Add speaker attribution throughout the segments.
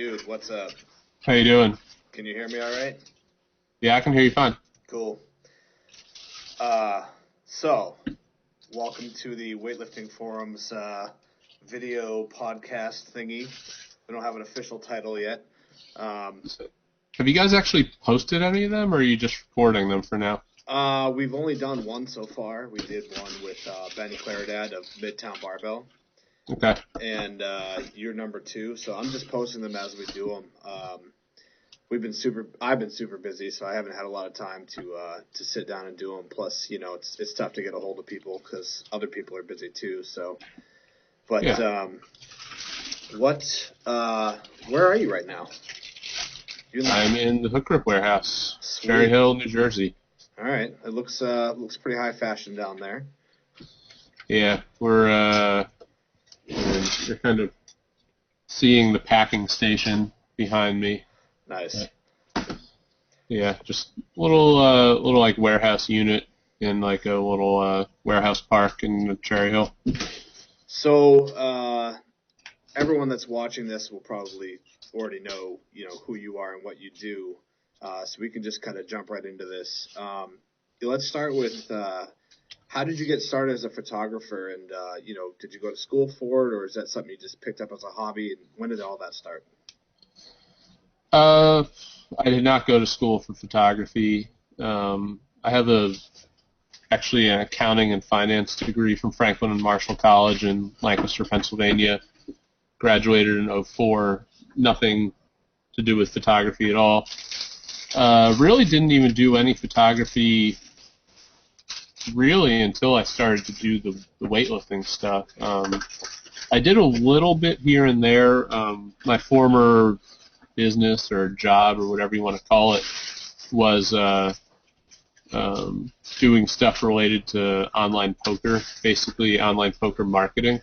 Speaker 1: dude, what's up?
Speaker 2: How you doing?
Speaker 1: Can you hear me all right?
Speaker 2: Yeah, I can hear you fine.
Speaker 1: Cool. So, welcome to the Weightlifting Forums video podcast thingy. We don't have an official title yet.
Speaker 2: Have you guys actually posted any of them, or are you just recording them for now?
Speaker 1: We've only done one so far. We did one with Ben Claridad of Midtown Barbell.
Speaker 2: Okay.
Speaker 1: And you're number 2, so I'm just posting them as we do them. I've been super busy, so I haven't had a lot of time to sit down and do them. Plus, you know, it's tough to get a hold of people because other people are busy too. So, but
Speaker 2: yeah.
Speaker 1: Where are you right now?
Speaker 2: I'm in the Hookgrip warehouse,
Speaker 1: Sweet.
Speaker 2: Cherry Hill, New Jersey.
Speaker 1: All right, it looks pretty high fashion down there.
Speaker 2: Yeah, you're kind of seeing the packing station behind me.
Speaker 1: Nice.
Speaker 2: Yeah, just little like warehouse unit in like a little warehouse park in Cherry Hill.
Speaker 1: So everyone that's watching this will probably already know who you are and what you do. So we can just kind of jump right into this. Let's start with how did you get started as a photographer, and did you go to school for it, or is that something you just picked up as a hobby? And when did all that start?
Speaker 2: I did not go to school for photography. I have actually an accounting and finance degree from Franklin and Marshall College in Lancaster, Pennsylvania. Graduated in 2004. Nothing to do with photography at all. Really didn't even do any photography really until I started to do the weightlifting stuff. I did a little bit here and there. My former business or job or whatever you want to call it was doing stuff related to online poker, basically online poker marketing.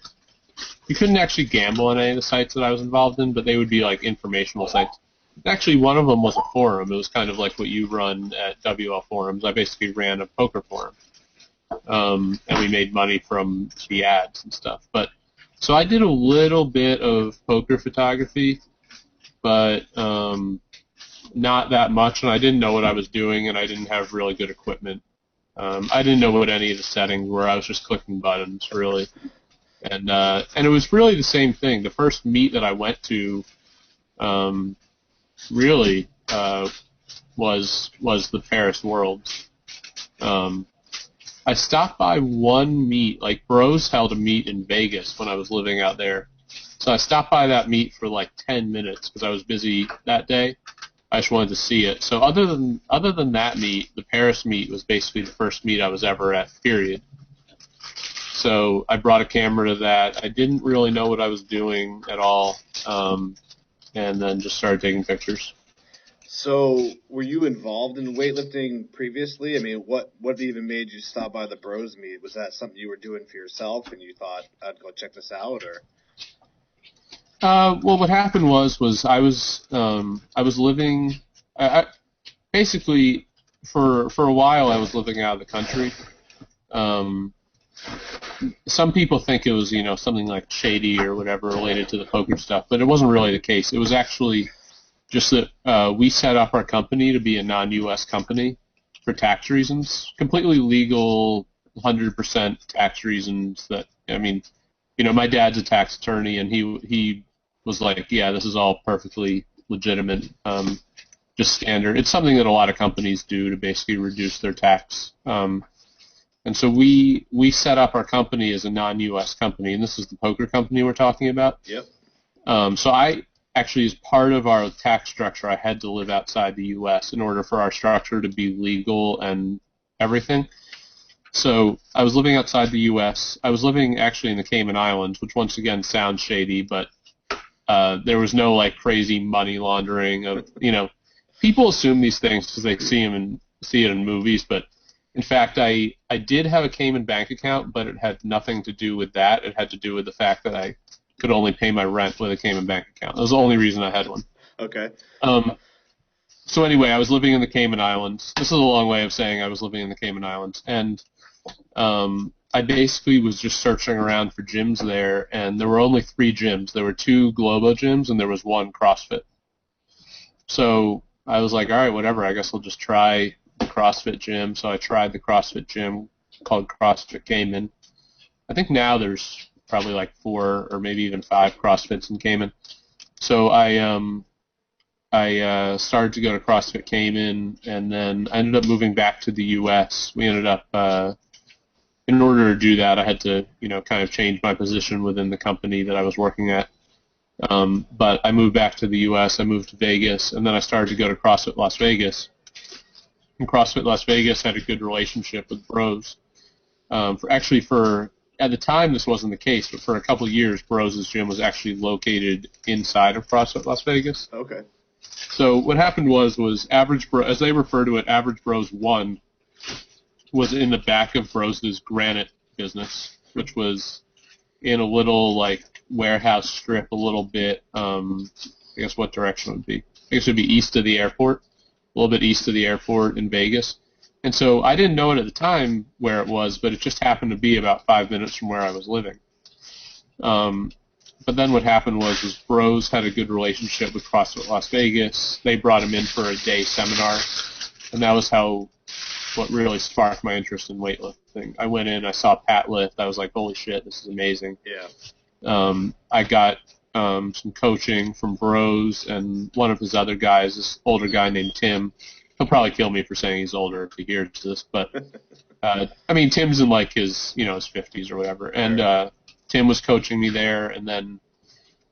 Speaker 2: You couldn't actually gamble on any of the sites that I was involved in, but they would be like informational sites. Actually, one of them was a forum. It was kind of like what you run at WLForums. I basically ran a poker forum, and we made money from the ads and stuff. But so I did a little bit of poker photography, but not that much, and I didn't know what I was doing, and I didn't have really good equipment. I didn't know what any of the settings were. I was just clicking buttons, really. And it was really the same thing. The first meet that I went to really was the Paris Worlds. I stopped by one meet. Like, Bros held a meet in Vegas when I was living out there. So I stopped by that meet for like 10 minutes because I was busy that day. I just wanted to see it. So other than that meet, the Paris meet was basically the first meet I was ever at, period. So I brought a camera to that. I didn't really know what I was doing at all, and then just started taking pictures.
Speaker 1: So were you involved in weightlifting previously? I mean, what even made you stop by the Bros meet? Was that something you were doing for yourself and you thought, I'd go check this out, or?
Speaker 2: Well, what happened was I was living basically for a while I was living out of the country. Some people think it was something like shady or whatever related to the poker stuff, but it wasn't really the case. It was actually just that we set up our company to be a non-U.S. company for tax reasons, completely legal, 100% tax reasons. That my dad's a tax attorney, and he was like, yeah, this is all perfectly legitimate, just standard. It's something that a lot of companies do to basically reduce their tax. And so we set up our company as a non-U.S. company, and this is the poker company we're talking about.
Speaker 1: Yep.
Speaker 2: So I actually, as part of our tax structure, I had to live outside the U.S. in order for our structure to be legal and everything. So I was living outside the U.S. I was living actually in the Cayman Islands, which once again sounds shady, but there was no like crazy money laundering of people assume these things because they see it in movies, but in fact I did have a Cayman bank account, but it had nothing to do with that. It had to do with the fact that I could only pay my rent with a Cayman bank account. That was the only reason I had one.
Speaker 1: Okay.
Speaker 2: So anyway, I was living in the Cayman Islands. This is a long way of saying I was living in the Cayman Islands, and I basically was just searching around for gyms there, and there were only 3 gyms. There were 2 Globo gyms, and there was 1 CrossFit. So I was like, all right, whatever. I guess I'll just try the CrossFit gym. So I tried the CrossFit gym called CrossFit Cayman. I think now there's probably like 4 or maybe even 5 CrossFits in Cayman. So I started to go to CrossFit Cayman, and then I ended up moving back to the U.S. We ended up, in order to do that, I had to, kind of change my position within the company that I was working at. But I moved back to the U.S., I moved to Vegas, and then I started to go to CrossFit Las Vegas. And CrossFit Las Vegas had a good relationship with Bros. At the time, this wasn't the case, but for a couple of years, Bros' gym was actually located inside of CrossFit Las Vegas.
Speaker 1: Okay.
Speaker 2: So what happened was Average Bro, as they refer to it, Average Bros 1 was in the back of Bros' granite business, which was in a little like warehouse strip, a little bit. I guess what direction it would be? I guess it would be east of the airport, a little bit east of the airport in Vegas. And so I didn't know it at the time where it was, but it just happened to be about 5 minutes from where I was living. But then what happened was Bros had a good relationship with CrossFit Las Vegas. They brought him in for a day seminar, and that was what really sparked my interest in weightlifting. I went in, I saw Pat lift, I was like, holy shit, this is amazing.
Speaker 1: Yeah.
Speaker 2: I got some coaching from Bros and one of his other guys, this older guy named Tim. He'll probably kill me for saying he's older if he hears this, but Tim's in like his his 50s or whatever, and Tim was coaching me there, and then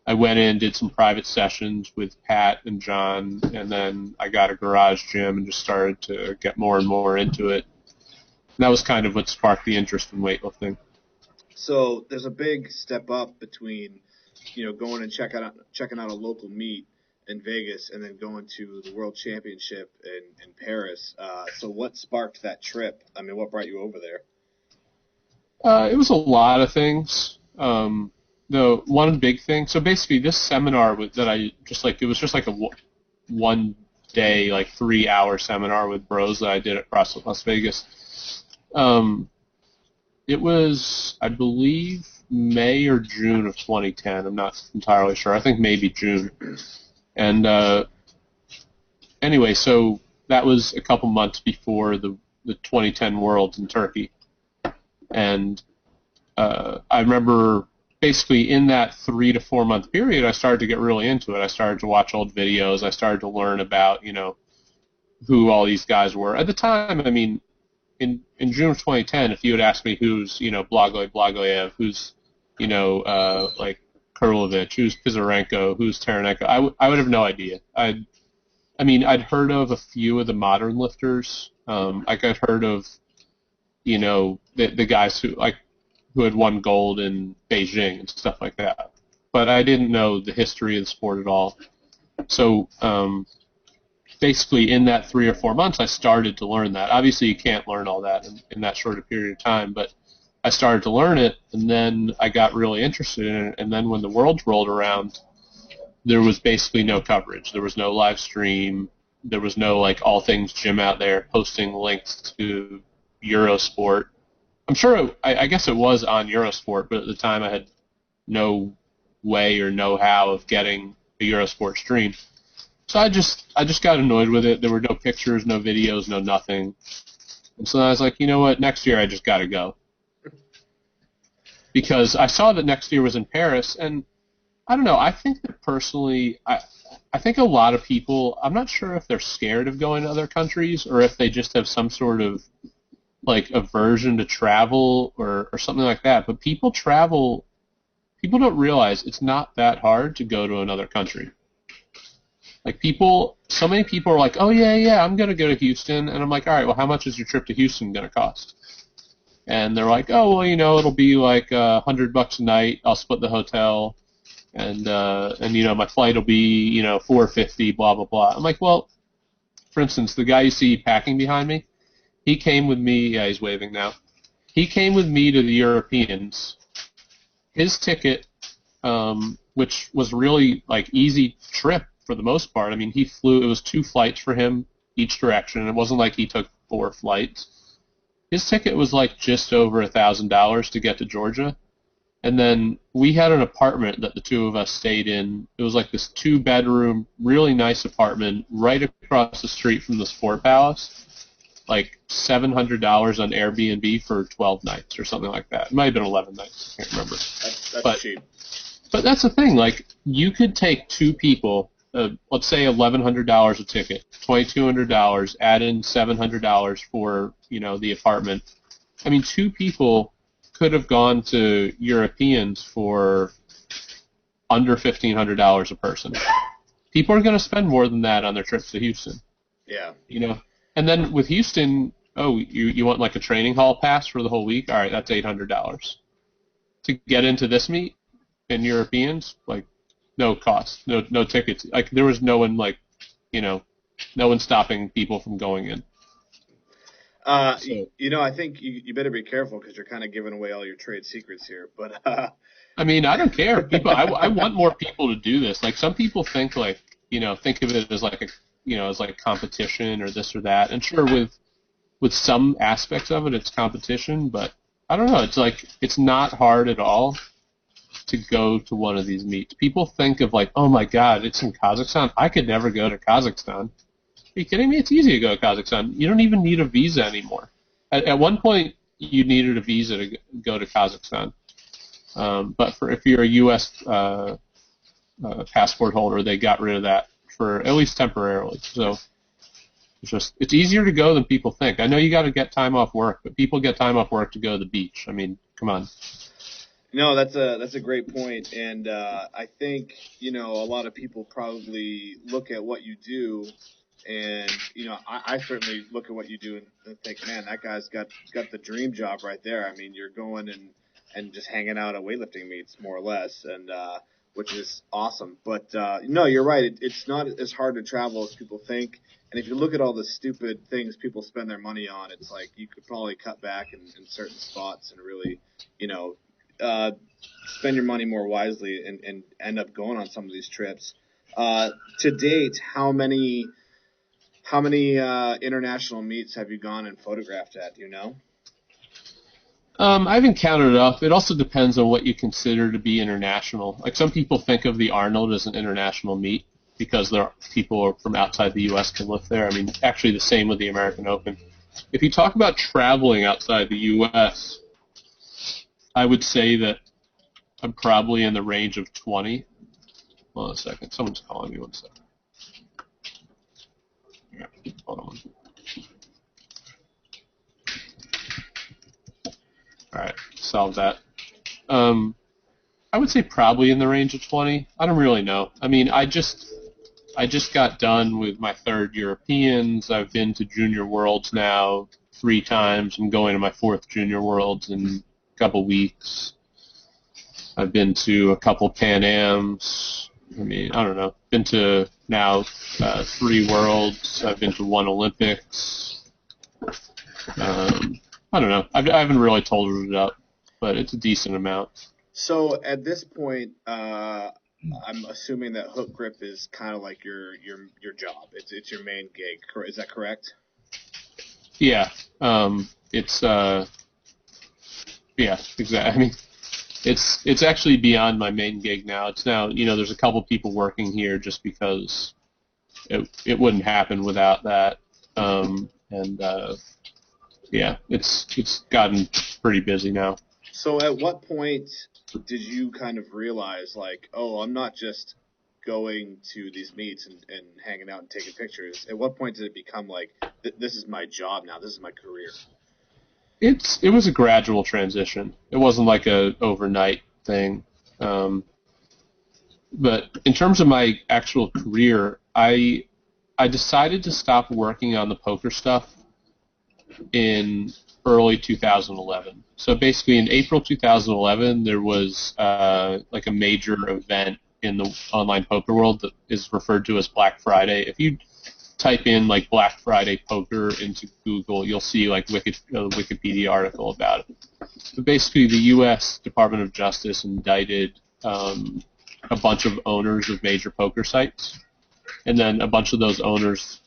Speaker 2: I went in, did some private sessions with Pat and John, and then I got a garage gym and just started to get more and more into it. And that was kind of what sparked the interest in weightlifting.
Speaker 1: So there's a big step up between, going and checking out a local meet in Vegas and then going to the World Championship in Paris. So what sparked that trip? I mean, what brought you over there?
Speaker 2: It was a lot of things. The one big thing. So basically, this seminar it was just like a one day, like 3-hour seminar with Bros that I did at CrossFit Las Vegas. It was, I believe, May or June of 2010. I'm not entirely sure. I think maybe June. And anyway, so that was a couple months before the 2010 Worlds in Turkey. And I remember basically in that 3 to 4 month period, I started to get really into it. I started to watch old videos. I started to learn about, who all these guys were. At the time, I mean, in June of 2010, if you had asked me who's, Blagoyev, who's, like Kurlovich, who's Pizarenko, who's Taranenko, I would have no idea. I'd heard of a few of the modern lifters. I'd heard of, the guys who had won gold in Beijing and stuff like that. But I didn't know the history of the sport at all. So basically in that 3 or 4 months, I started to learn that. Obviously, you can't learn all that in that short a period of time, but I started to learn it, and then I got really interested in it. And then when the Worlds rolled around, there was basically no coverage. There was no live stream. There was no like All Things Gym out there posting links to Eurosport. I'm sure I guess it was on Eurosport, but at the time I had no way or know-how of getting a Eurosport stream. So I just got annoyed with it. There were no pictures, no videos, no nothing. And so I was like, you know what? Next year I just got to go. Because I saw that next year was in Paris, and I don't know. I think that personally, I think a lot of people, I'm not sure if they're scared of going to other countries or if they just have some sort of like aversion to travel or something like that. But people travel, people don't realize it's not that hard to go to another country. Like so many people are like, oh yeah, I'm going to go to Houston. And I'm like, all right, well, how much is your trip to Houston going to cost? And they're like, oh, well, it'll be like $100 a night. I'll split the hotel. And my flight will be, $450, blah, blah, blah. I'm like, well, for instance, the guy you see packing behind me, he came with me. Yeah, he's waving now. He came with me to the Europeans. His ticket, which was really like easy trip for the most part. I mean, he flew. It was 2 flights for him each direction. It wasn't like he took 4 flights. His ticket was like just over $1,000 to get to Georgia, And then we had an apartment that the two of us stayed in. It was like this 2-bedroom, really nice apartment right across the street from the Sport Palace. Like $700 on Airbnb for 12 nights or something like that. It might have been 11 nights. I can't remember.
Speaker 1: That's cheap.
Speaker 2: But that's the thing. Like, you could take two people, let's say $1,100 a ticket, $2,200, add in $700 for, the apartment. I mean, two people could have gone to Europeans for under $1,500 a person. People are going to spend more than that on their trips to Houston.
Speaker 1: Yeah.
Speaker 2: And then with Houston, you want like a training hall pass for the whole week? All right, that's $800. To get into this meet in Europeans, like, no cost, no tickets. Like, there was no one no one stopping people from going in.
Speaker 1: I think you better be careful because you're kind of giving away all your trade secrets here. But
Speaker 2: I mean, I don't care. People, I want more people to do this. Like, some people think think of it as like as like competition or this or that. And sure, with some aspects of it, it's competition. But I don't know. It's like, it's not hard at all to go to one of these meets. People think of like, oh my God, it's in Kazakhstan. I could never go to Kazakhstan. Are you kidding me? It's easy to go to Kazakhstan. You don't even need a visa anymore. At one point, you needed a visa to go to Kazakhstan. But if you're a U.S. Passport holder, they got rid of that for at least temporarily. So it's easier to go than people think. I know you got to get time off work, but people get time off work to go to the beach. I mean, come on.
Speaker 1: No, that's a great point, and I think a lot of people probably look at what you do. And, I certainly look at what you do and think, man, that guy's got the dream job right there. I mean, you're going and just hanging out at weightlifting meets, more or less, and which is awesome. But, no, you're right. It's not as hard to travel as people think. And if you look at all the stupid things people spend their money on, it's like you could probably cut back in certain spots and really, spend your money more wisely and end up going on some of these trips. To date, how many international meets have you gone and photographed at? Do you know?
Speaker 2: I haven't counted it up. It also depends on what you consider to be international. Like, some people think of the Arnold as an international meet because there are people from outside the U.S. can live there. I mean, actually the same with the American Open. If you talk about traveling outside the U.S., I would say that I'm probably in the range of 20. Hold on a second. Someone's calling me. 1 second. Yeah, hold on. All right, solve that. I would say probably in the range of 20. I don't really know. I mean, I just got done with my third Europeans. I've been to Junior Worlds now 3 times. I'm going to my 4th Junior Worlds in a couple weeks. I've been to a couple Pan Ams. I mean, I don't know. Been to now 3 Worlds. I've been to 1 Olympics. I don't know. I haven't really totaled it up, but it's a decent amount.
Speaker 1: So at this point, I'm assuming that Hookgrip is kind of like your job. It's your main gig. Is that correct?
Speaker 2: Yeah. It's yeah, exactly. I mean, it's actually beyond my main gig now. It's now, there's a couple people working here just because it wouldn't happen without that. Yeah, it's gotten pretty busy now.
Speaker 1: So at what point did you kind of realize, like, oh, I'm not just going to these meets and hanging out and taking pictures? At what point did it become like, this is my job now, this is my career?
Speaker 2: It was a gradual transition. It wasn't like a overnight thing. But in terms of my actual career, I decided to stop working on the poker stuff in early 2011. So basically in April 2011, there was like a major event in the online poker world that is referred to as Black Friday. If you type in like Black Friday poker into Google, you'll see like a Wikipedia article about it. But basically the U.S. Department of Justice indicted a bunch of owners of major poker sites, and then a bunch of those owners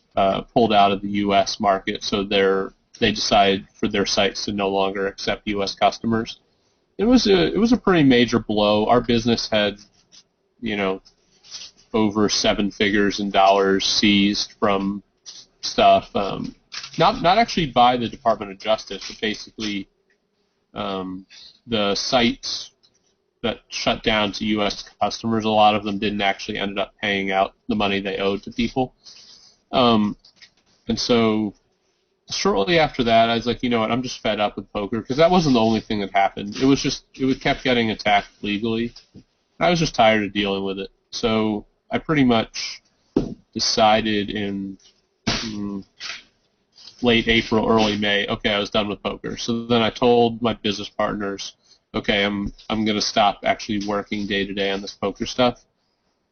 Speaker 2: pulled out of the U.S. market, so they decided for their sites to no longer accept U.S. customers. it was a pretty major blow. Our business had, you know, over 7 figures in dollars seized from stuff. Not actually by the Department of Justice, but basically the sites that shut down to U.S. customers. A lot of them didn't actually end up paying out the money they owed to people. And so shortly after that, I was like, you know what, I'm just fed up with poker, because that wasn't the only thing that happened. It kept getting attacked legally. I was just tired of dealing with it. So I pretty much decided in late April, early May, okay, I was done with poker. So then I told my business partners, okay, I'm going to stop actually working day to day on this poker stuff.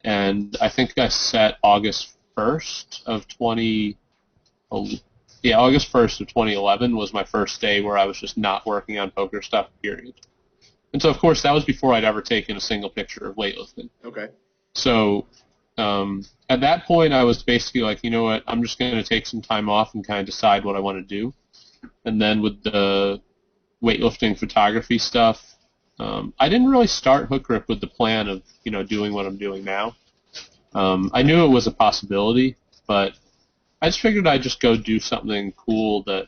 Speaker 2: And I think I set August 1st of 2011 was my first day where I was just not working on poker stuff, period. And so, of course, that was before I'd ever taken a single picture of weightlifting.
Speaker 1: Okay.
Speaker 2: So at that point, I was basically like, you know what, I'm just going to take some time off and kind of decide what I want to do. And then with the weightlifting photography stuff, I didn't really start Hookgrip with the plan of, you know, doing what I'm doing now. I knew it was a possibility, but I just figured I'd just go do something cool that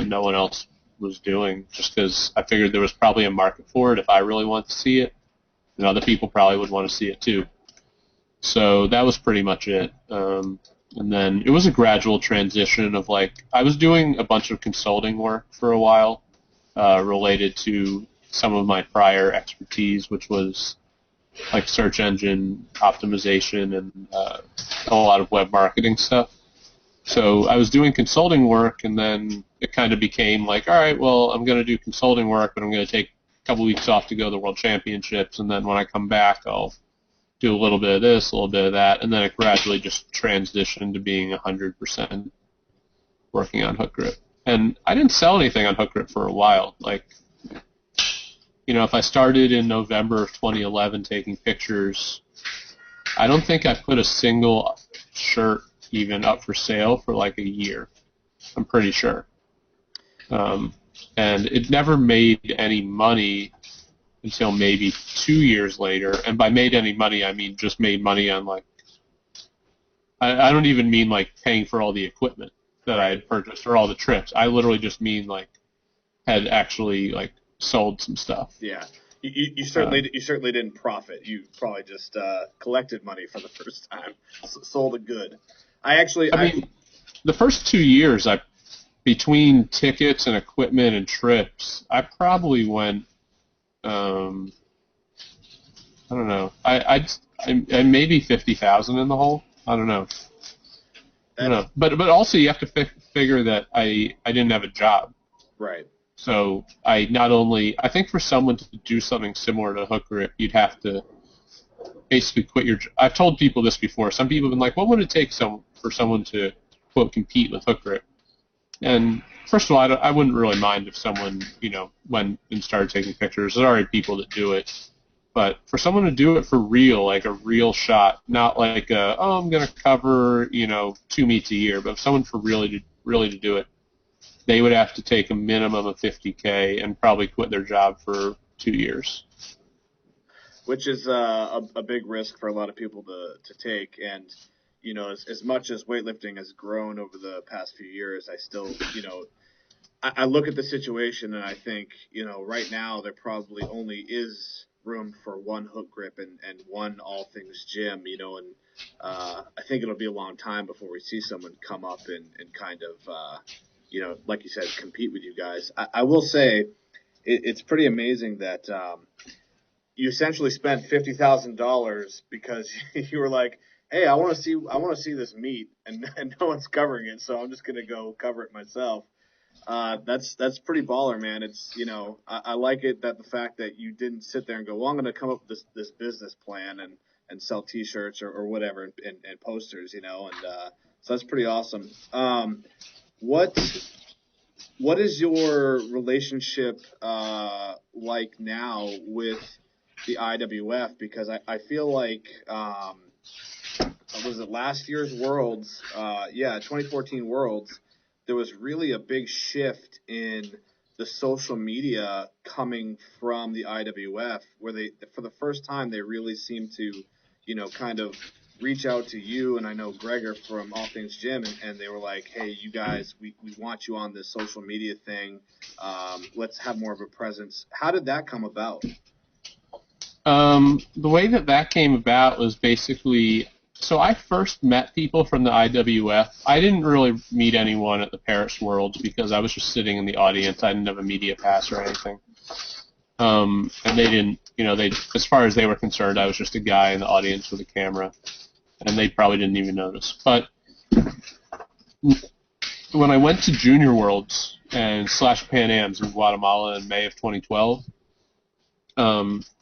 Speaker 2: no one else was doing, just because I figured there was probably a market for it if I really wanted to see it, and other people probably would want to see it too. So that was pretty much it. And then it was a gradual transition of, like, I was doing a bunch of consulting work for a while related to some of my prior expertise, which was like search engine optimization and a lot of web marketing stuff. So I was doing consulting work, and then it kind of became like, all right, well, I'm going to do consulting work, but I'm going to take a couple weeks off to go to the World Championships, and then when I come back, I'll do a little bit of this, a little bit of that, and then it gradually just transitioned to being 100% working on Hookgrip. And I didn't sell anything on Hookgrip for a while. Like, you know, if I started in November of 2011 taking pictures, I don't think I put a single shirt even up for sale for like a year. I'm pretty sure. And it never made any money until maybe 2 years later. And by made any money, I mean just made money on, like, I don't even mean like paying for all the equipment that I had purchased or all the trips. I literally just mean like had actually like sold some stuff.
Speaker 1: Yeah. You certainly didn't profit. You probably just collected money for the first time, sold a good. I mean,
Speaker 2: the first 2 years, between tickets and equipment and trips, I probably went, I don't know, I maybe 50,000 in the hole. I don't know. But also you have to figure that I didn't have a job.
Speaker 1: Right.
Speaker 2: So I think for someone to do something similar to Hookgrip, you'd have to basically quit your job. I've told people this before. Some people have been like, what would it take for someone to, quote, compete with Hookgrip? And first of all, I wouldn't really mind if someone, you know, went and started taking pictures. There's already people that do it. But for someone to do it for real, like a real shot, not like I'm going to cover, you know, 2 meets a year, but if someone for really to do it, they would have to take a minimum of $50K and probably quit their job for 2 years.
Speaker 1: Which is a big risk for a lot of people to take. And, you know, as much as weightlifting has grown over the past few years, I still, you know, I look at the situation and I think, you know, right now there probably only is room for one Hookgrip and one all things gym, you know, and I think it'll be a long time before we see someone come up and kind of, you know, like you said, compete with you guys. I will say it's pretty amazing that you essentially spent $50,000 because you were like, hey, I want to see this meet, and no one's covering it, so I'm just gonna go cover it myself. That's pretty baller, man. It's, you know, I like it that the fact that you didn't sit there and go, well, I'm gonna come up with this business plan and sell T-shirts or whatever and posters, you know, and so that's pretty awesome. What is your relationship like now with the IWF? Because I feel like was it last year's Worlds? 2014 Worlds. There was really a big shift in the social media coming from the IWF, where they, for the first time, they really seem to, kind of reach out to you, and I know Gregor from All Things Gym, and they were like, hey, you guys, we want you on this social media thing. Let's have more of a presence. How did that come about?
Speaker 2: The way that came about was basically, so I first met people from the IWF. I didn't really meet anyone at the Paris Worlds because I was just sitting in the audience. I didn't have a media pass or anything. And they didn't, as far as they were concerned, I was just a guy in the audience with a camera, and they probably didn't even notice. But when I went to Junior Worlds and / Pan Ams in Guatemala in May of 2012,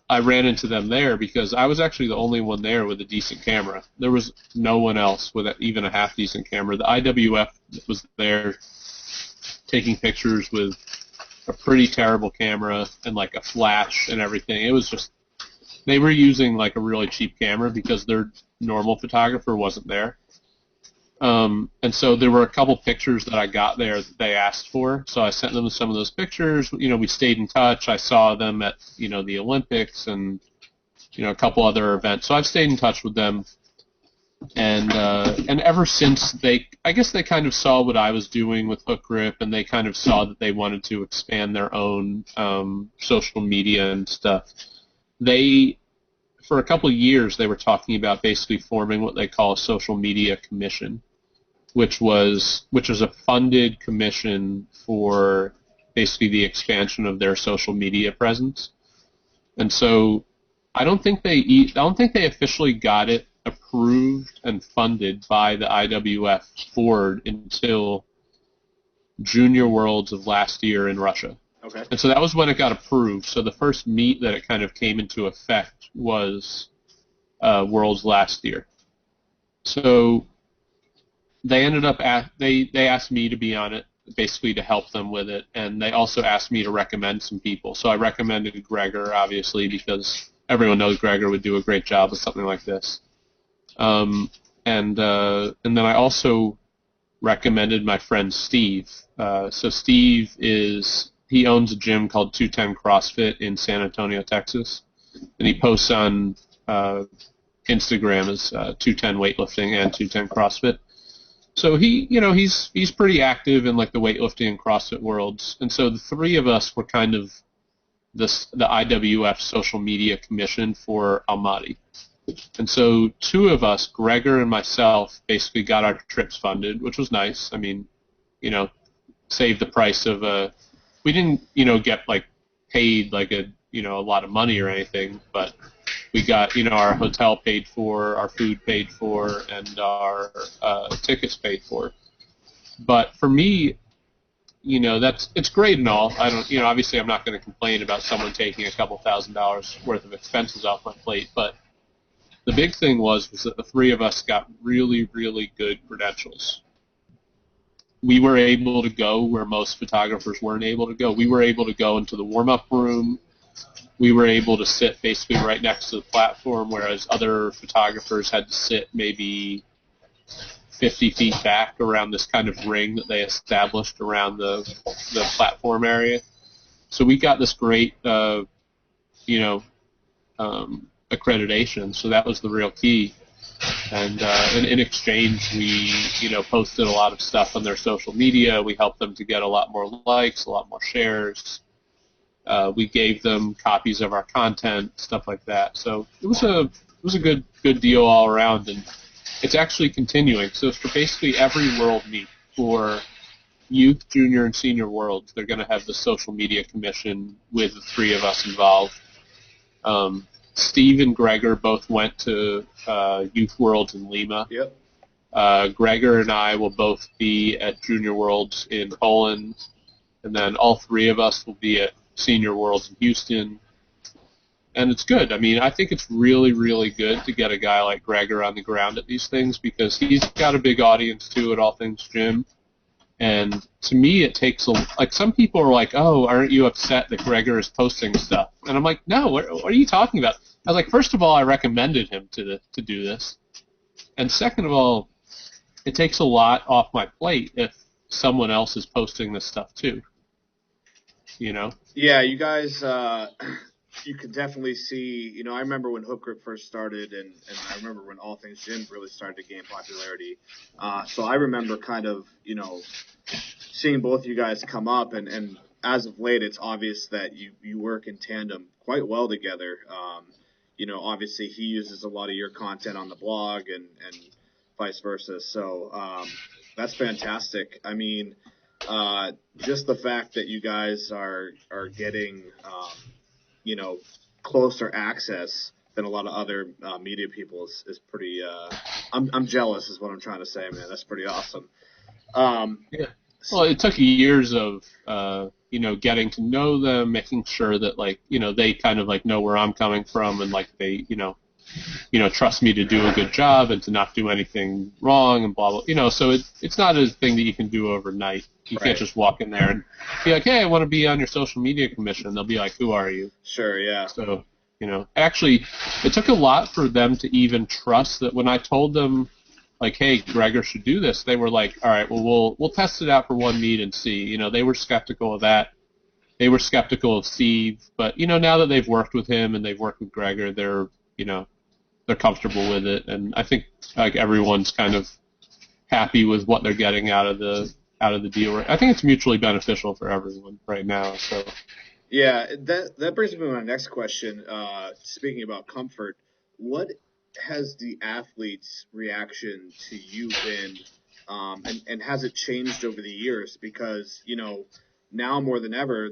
Speaker 2: I ran into them there because I was actually the only one there with a decent camera. There was no one else with even a half-decent camera. The IWF was there taking pictures with a pretty terrible camera and like a flash and everything. It was just, they were using like a really cheap camera because their normal photographer wasn't there. And so there were a couple pictures that I got there that they asked for. So I sent them some of those pictures. We stayed in touch. I saw them at, the Olympics and, a couple other events. So I've stayed in touch with them. And ever since I guess they kind of saw what I was doing with Hookgrip, and they kind of saw that they wanted to expand their own, social media and stuff. For a couple of years, they were talking about basically forming what they call a social media commission, which is a funded commission for basically the expansion of their social media presence. And so I don't think they officially got it approved and funded by the IWF board until Junior Worlds of last year in Russia.
Speaker 1: Okay.
Speaker 2: And so that was when it got approved. So the first meet that it kind of came into effect was Worlds last year. So they ended up they asked me to be on it, basically to help them with it, and they also asked me to recommend some people. So I recommended Gregor, obviously, because everyone knows Gregor would do a great job with something like this. And then I also recommended my friend Steve. So Steve he owns a gym called 210 CrossFit in San Antonio, Texas, and he posts on Instagram as 210 weightlifting and 210 CrossFit. So he's pretty active in like the weightlifting and CrossFit worlds, and so the three of us were kind of the IWF social media commission for Almaty. And so two of us, Gregor and myself, basically got our trips funded, which was nice. I mean, saved the price of we didn't, get like paid like a lot of money or anything, but we got, our hotel paid for, our food paid for, and our tickets paid for. But for me, it's great and all. I don't, obviously I'm not going to complain about someone taking a couple $1,000s worth of expenses off my plate, but the big thing was that the three of us got really, really good credentials. We were able to go where most photographers weren't able to go. We were able to go into the warm-up room. We were able to sit basically right next to the platform, whereas other photographers had to sit maybe 50 feet back around this kind of ring that they established around the platform area. So we got this great, accreditation. So that was the real key. And in exchange, we, posted a lot of stuff on their social media. We helped them to get a lot more likes, a lot more shares. We gave them copies of our content, stuff like that. So it was a good deal all around, and it's actually continuing. So for basically every world meet for youth, junior, and senior worlds, they're going to have the social media commission with the three of us involved. Steve and Gregor both went to Youth Worlds in Lima.
Speaker 1: Yep.
Speaker 2: Gregor and I will both be at Junior Worlds in Poland, and then all three of us will be at Senior Worlds in Houston. And it's good. I mean, I think it's really, really good to get a guy like Gregor on the ground at these things because he's got a big audience, too, at All Things Gym. And to me, it takes like some people are like, oh, aren't you upset that Gregor is posting stuff? And I'm like, no, what are you talking about? I was like, first of all, I recommended him to do this. And second of all, it takes a lot off my plate if someone else is posting this stuff too. you know?
Speaker 1: Yeah, you guys, you can definitely see. I remember when Hookgrip first started, and I remember when All Things Gym really started to gain popularity. So I remember kind of, seeing both you guys come up, and as of late, it's obvious that you work in tandem quite well together. Obviously he uses a lot of your content on the blog, and vice versa. So that's fantastic. I mean, just the fact that you guys are getting closer access than a lot of other media people is pretty. I'm jealous, is what I'm trying to say, man. That's pretty awesome.
Speaker 2: Yeah. Well, it took years of, getting to know them, making sure that, like, they kind of, like, know where I'm coming from, and, like, they, trust me to do a good job and to not do anything wrong and blah, blah. So it's not a thing that you can do overnight. You can't just walk in there and be like, hey, I want to be on your social media commission. And they'll be like, who are you?
Speaker 1: Sure, yeah.
Speaker 2: So, actually, it took a lot for them to even trust that when I told them, like, hey, Gregor should do this, they were like, all right, well, we'll test it out for one meet and see. They were skeptical of that. They were skeptical of Steve. But, now that they've worked with him and they've worked with Gregor, they're comfortable with it. And I think, like, everyone's kind of happy with what they're getting out of the deal. I think it's mutually beneficial for everyone right now. So.
Speaker 1: Yeah, that brings me to my next question. Speaking about comfort, what has the athlete's reaction to you been, and has it changed over the years? Because now more than ever,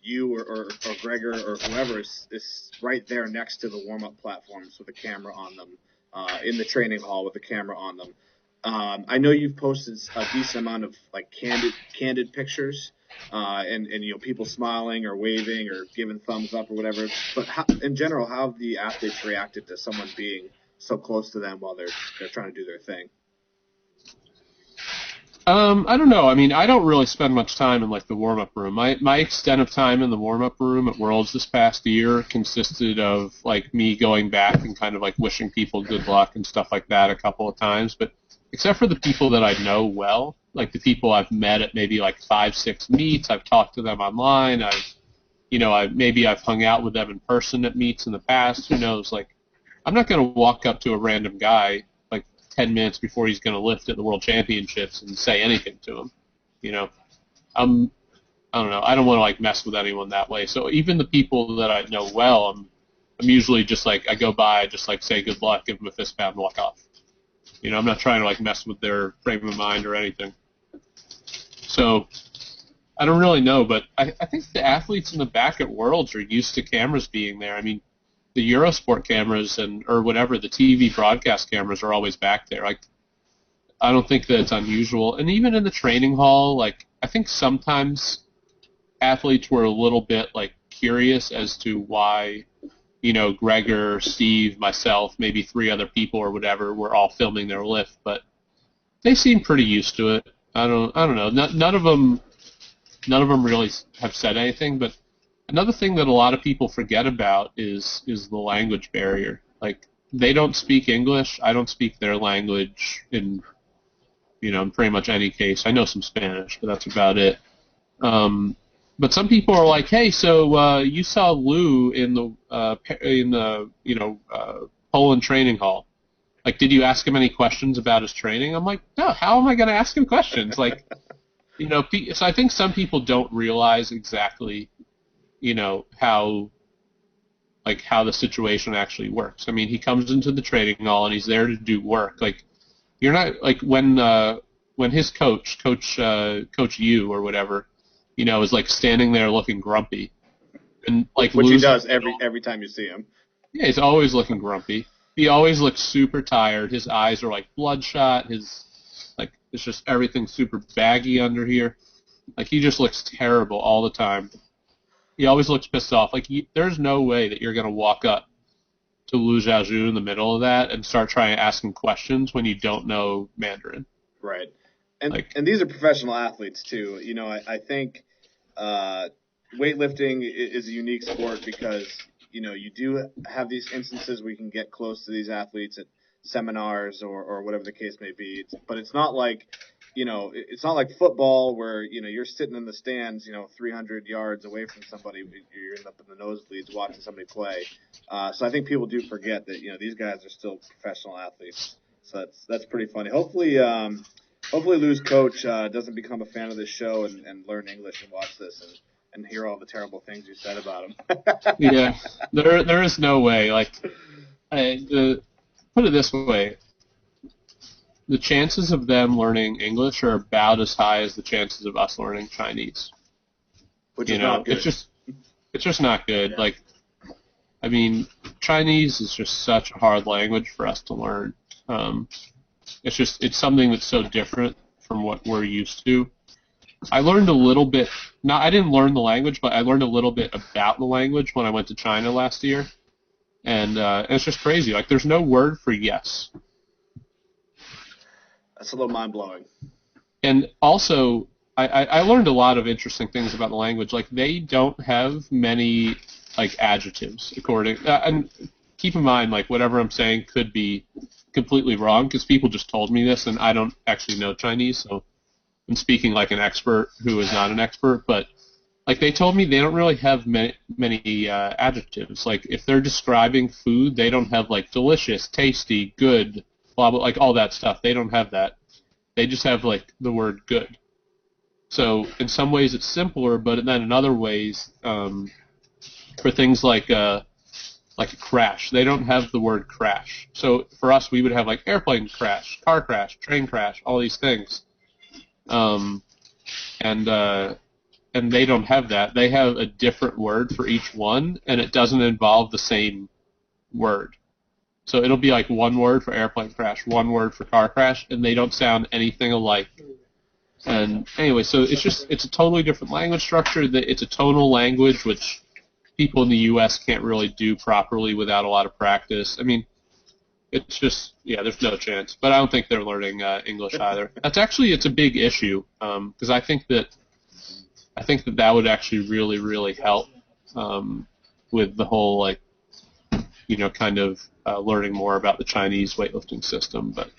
Speaker 1: you or Gregor or whoever is right there next to the warm up platforms with a camera on them, in the training hall with a camera on them. I know you've posted a decent amount of like candid pictures, and people smiling or waving or giving thumbs up or whatever. But in general, how have the athletes reacted to someone being so close to them while they're trying to do their thing?
Speaker 2: I don't know. I mean, I don't really spend much time in like the warm-up room. My extent of time in the warm-up room at Worlds this past year consisted of like me going back and kind of like wishing people good luck and stuff like that a couple of times. But except for the people that I know well, like the people I've met at maybe like 5, 6 meets, I've talked to them online. I've hung out with them in person at meets in the past. Who knows? Like, I'm not going to walk up to a random guy 10 minutes before he's going to lift at the World Championships and say anything to him. I don't know. I don't want to like mess with anyone that way. So even the people that I know well, I'm usually just like, I go by, just like say good luck, give them a fist pound, and walk off. I'm not trying to like mess with their frame of mind or anything. So I don't really know, but I think the athletes in the back at Worlds are used to cameras being there. I mean, the Eurosport cameras or whatever, the TV broadcast cameras are always back there. Like, I don't think that it's unusual. And even in the training hall, like, I think sometimes athletes were a little bit, like, curious as to why, Gregor, Steve, myself, maybe 3 other people or whatever were all filming their lift. But they seem pretty used to it. I don't know. None of them really have said anything, but another thing that a lot of people forget about is the language barrier. Like, they don't speak English. I don't speak their language in pretty much any case. I know some Spanish, but that's about it. But some people are like, hey, so you saw Lou in the Poland training hall. Like, did you ask him any questions about his training? I'm like, no, how am I going to ask him questions? Like, so I think some people don't realize exactly how the situation actually works. I mean, he comes into the training hall and he's there to do work. Like, you're not like when his coach you or whatever, is like standing there looking grumpy, and like
Speaker 1: which he does every time you see him.
Speaker 2: Yeah, he's always looking grumpy. He always looks super tired. His eyes are like bloodshot. It's just everything super baggy under here. Like, he just looks terrible all the time. He always looks pissed off. Like, there's no way that you're going to walk up to Lu Xiaozhu in the middle of that and start trying to ask him questions when you don't know Mandarin.
Speaker 1: Right. And these are professional athletes, too. I think weightlifting is a unique sport because, you do have these instances where you can get close to these athletes at seminars or whatever the case may be. But it's not like it's not like football where, you're sitting in the stands, 300 yards away from somebody. You're up in the nosebleeds watching somebody play. So I think people do forget that, these guys are still professional athletes. So that's pretty funny. Hopefully Lou's coach doesn't become a fan of this show and learn English and watch this and hear all the terrible things you said about him.
Speaker 2: Yeah, there is no way. Like, put it this way. The chances of them learning English are about as high as the chances of us learning Chinese.
Speaker 1: Which is not good.
Speaker 2: It's just not good.
Speaker 1: Yeah.
Speaker 2: Like, I mean, Chinese is just such a hard language for us to learn. It's something that's so different from what we're used to. I learned a little bit. I didn't learn the language, but I learned a little bit about the language when I went to China last year, and it's just crazy. Like, there's no word for yes.
Speaker 1: That's a little mind-blowing.
Speaker 2: And also, I learned a lot of interesting things about the language. Like, they don't have many, like, adjectives, and keep in mind, like, whatever I'm saying could be completely wrong, because people just told me this, and I don't actually know Chinese, so I'm speaking like an expert who is not an expert, but, like, they told me they don't really have many adjectives. Like, if they're describing food, they don't have, like, delicious, tasty, good, blah, blah, like all that stuff. They don't have that. They just have, like, the word good. So in some ways it's simpler, but then in other ways, for things like a crash, they don't have the word crash. So for us, we would have, like, airplane crash, car crash, train crash, all these things. And they don't have that. They have a different word for each one, and it doesn't involve the same word. So it'll be like one word for airplane crash, one word for car crash, and they don't sound anything alike. And anyway, so it's a totally different language structure. It's a tonal language, which people in the U.S. can't really do properly without a lot of practice. I mean, it's just, there's no chance. But I don't think they're learning English either. It's a big issue, because I think that would actually really, really help with the whole, like, kind of learning more about the Chinese weightlifting system. But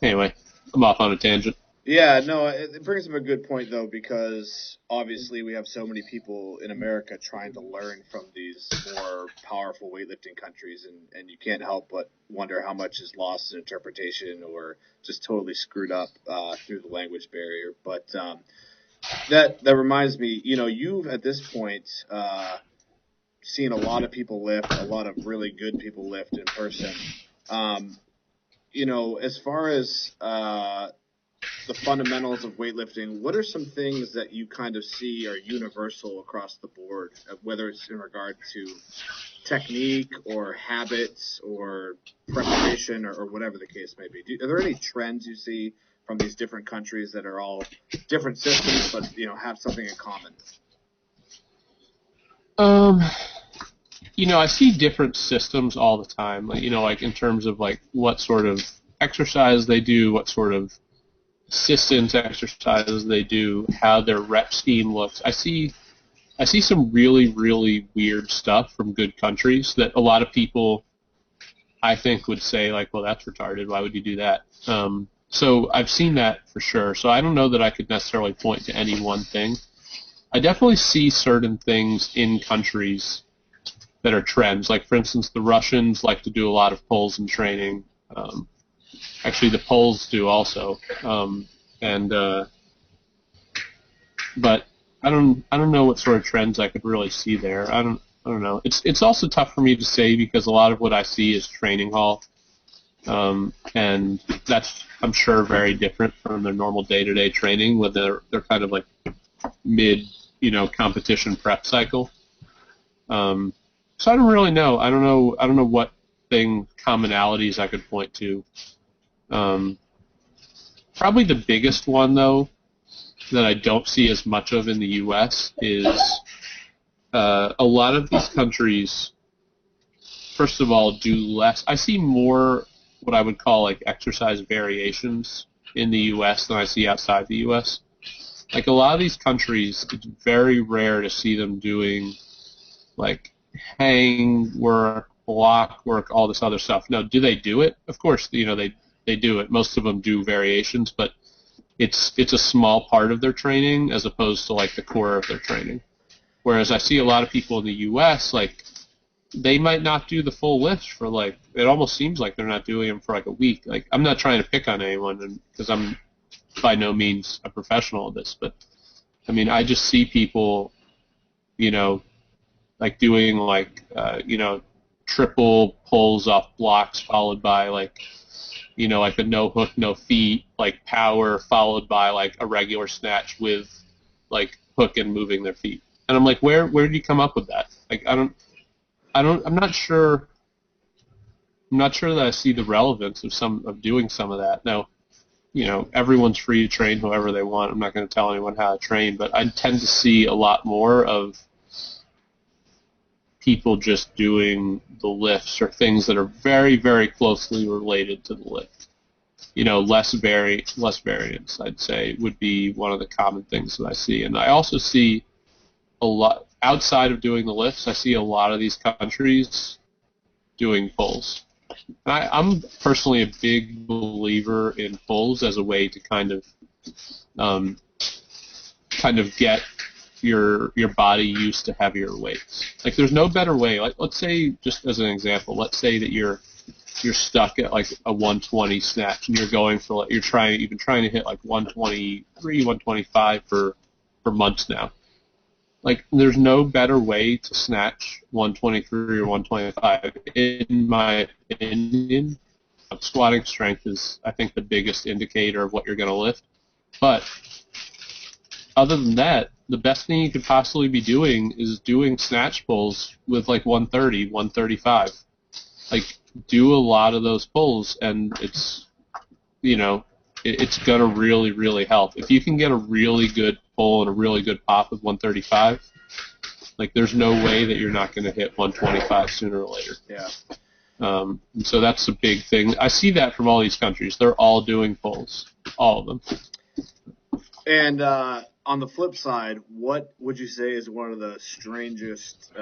Speaker 2: anyway, I'm off on a tangent.
Speaker 1: Yeah, no, it brings up a good point, though, because obviously we have so many people in America trying to learn from these more powerful weightlifting countries, and you can't help but wonder how much is lost in interpretation or just totally screwed up through the language barrier. But that reminds me, you've at this point seen a lot of people lift, a lot of really good people lift in person. As far as the fundamentals of weightlifting, what are some things that you kind of see are universal across the board, whether it's in regard to technique or habits or preparation or whatever the case may be? Are there any trends you see from these different countries that are all different systems but, have something in common?
Speaker 2: I see different systems all the time, like in terms of, like, what sort of exercise they do, what sort of assistance exercises they do, how their rep scheme looks. I see some really, really weird stuff from good countries that a lot of people, I think, would say, like, well, that's retarded. Why would you do that? So I've seen that for sure. So I don't know that I could necessarily point to any one thing. I definitely see certain things in countries that are trends. Like, for instance, the Russians like to do a lot of pulls in training. Actually, the Poles do also. But I don't know what sort of trends I could really see there. I don't know. It's also tough for me to say because a lot of what I see is training hall, and that's, I'm sure, very different from their normal day-to-day training when they're kind of like mid, competition prep cycle. So I don't really know. I don't know what commonalities I could point to. Probably the biggest one, though, that I don't see as much of in the U.S. is a lot of these countries, first of all, do less. I see more what I would call, like, exercise variations in the U.S. than I see outside the U.S. Like, a lot of these countries, it's very rare to see them doing, like, hang work, block work, all this other stuff. Now, do they do it? Of course, they do it. Most of them do variations, but it's a small part of their training as opposed to like the core of their training. Whereas I see a lot of people in the U.S. like they might not do the full lift for like it almost seems like they're not doing them for like a week. Like I'm not trying to pick on anyone because I'm by no means a professional at this, but I mean I just see people, you know, like doing like triple pulls off blocks followed by like like a no hook, no feet, like power followed by like a regular snatch with like hook and moving their feet. And I'm like, where did you come up with that? Like I'm not sure that I see the relevance of doing some of that. Now, everyone's free to train however they want. I'm not going to tell anyone how to train, but I tend to see a lot more of people just doing the lifts or things that are very, very closely related to the lift. Less variance, I'd say, would be one of the common things that I see. And I also see a lot, outside of doing the lifts, I see a lot of these countries doing pulls. And I'm personally a big believer in pulls as a way to kind of get your body used to heavier weights. Like there's no better way. Like let's say, just as an example, let's say that you're stuck at like a 120 snatch and you're going for you've been trying to hit like 123, 125 for months now. Like there's no better way to snatch 123 or 125 in my opinion. Squatting strength is, I think, the biggest indicator of what you're going to lift. But other than that, the best thing you could possibly be doing is doing snatch pulls with like 130, 135. Like do a lot of those pulls, and it's it's gonna really, really help. If you can get a really good pull and a really good pop with 135, like there's no way that you're not going to hit 125 sooner or later.
Speaker 1: Yeah.
Speaker 2: So that's a big thing. I see that from all these countries. They're all doing pulls, all of them.
Speaker 1: And on the flip side, what would you say is one of the strangest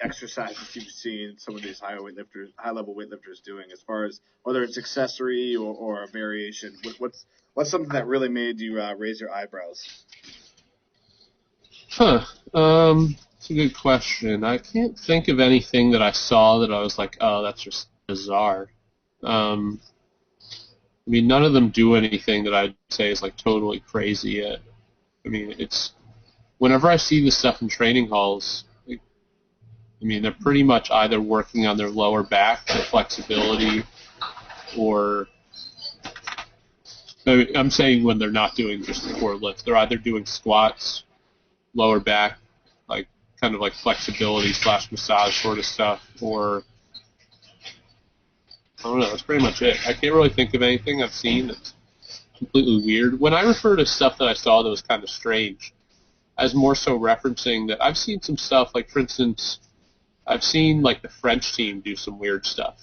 Speaker 1: exercises you've seen some of these high-level weightlifters doing, as far as whether it's accessory or a variation? What's something that really made you raise your eyebrows?
Speaker 2: It's a good question. I can't think of anything that I saw that I was like, oh, that's just bizarre. I mean, none of them do anything that I'd say is like totally crazy yet. I mean, whenever I see this stuff in training halls, they're pretty much either working on their lower back, their flexibility, or I'm saying when they're not doing just the core lift, they're either doing squats, lower back, like kind of like flexibility / massage sort of stuff, or I don't know, that's pretty much it. I can't really think of anything I've seen that's completely weird. When I refer to stuff that I saw that was kind of strange, I was more so referencing that I've seen some stuff, like for instance, I've seen like the French team do some weird stuff,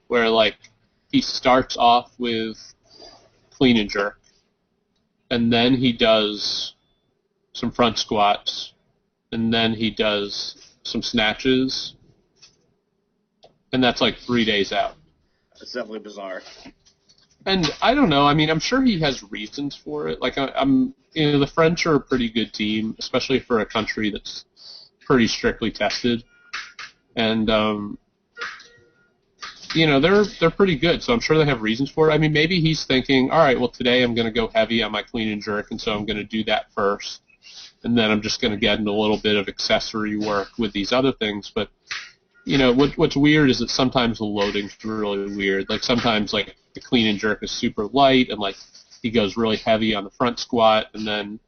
Speaker 2: where like he starts off with clean and jerk, and then he does some front squats, and then he does some snatches, and that's like 3 days out.
Speaker 1: It's definitely bizarre.
Speaker 2: And I don't know. I mean, I'm sure he has reasons for it. Like the French are a pretty good team, especially for a country that's pretty strictly tested, and they're pretty good. So I'm sure they have reasons for it. I mean, maybe he's thinking, all right, well today I'm going to go heavy on my clean and jerk, and so I'm going to do that first, and then I'm just going to get into a little bit of accessory work with these other things. But what's weird is that sometimes the loading's really weird. Like sometimes like the clean and jerk is super light, and like he goes really heavy on the front squat, and then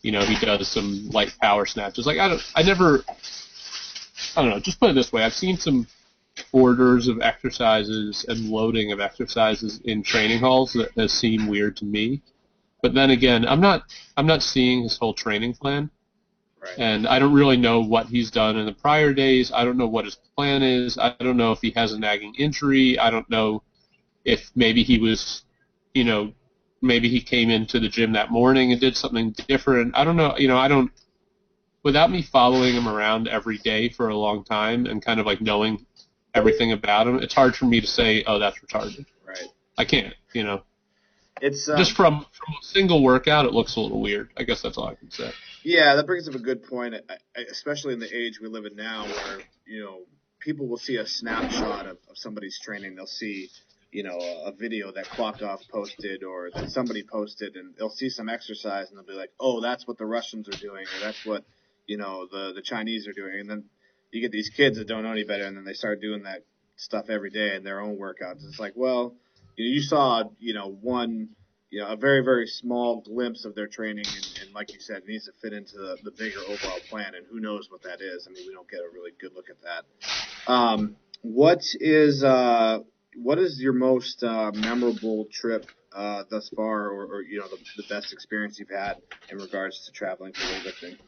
Speaker 2: he does some light power snatches. Like I don't know. Just put it this way: I've seen some orders of exercises and loading of exercises in training halls that has seemed weird to me. But then again, I'm not seeing his whole training plan.
Speaker 1: Right.
Speaker 2: And I don't really know what he's done in the prior days. I don't know what his plan is. I don't know if he has a nagging injury. I don't know if maybe he was, maybe he came into the gym that morning and did something different. I don't know. Without me following him around every day for a long time and kind of like knowing everything about him, it's hard for me to say, oh, that's retarded.
Speaker 1: Right.
Speaker 2: I can't,
Speaker 1: It's
Speaker 2: Just from a single workout, it looks a little weird. I guess that's all I can say.
Speaker 1: Yeah, that brings up a good point, especially in the age we live in now, where people will see a snapshot of somebody's training. They'll see a video that Clock Off posted or that somebody posted, and they'll see some exercise and they'll be like, oh, that's what the Russians are doing, or that's what the Chinese are doing, and then you get these kids that don't know any better, and then they start doing that stuff every day in their own workouts. It's like, well, you saw one a very, very small glimpse of their training, and like you said, it needs to fit into the bigger overall plan, and who knows what that is. I mean, we don't get a really good look at that. What is your most memorable trip thus far, or the best experience you've had in regards to traveling for weightlifting?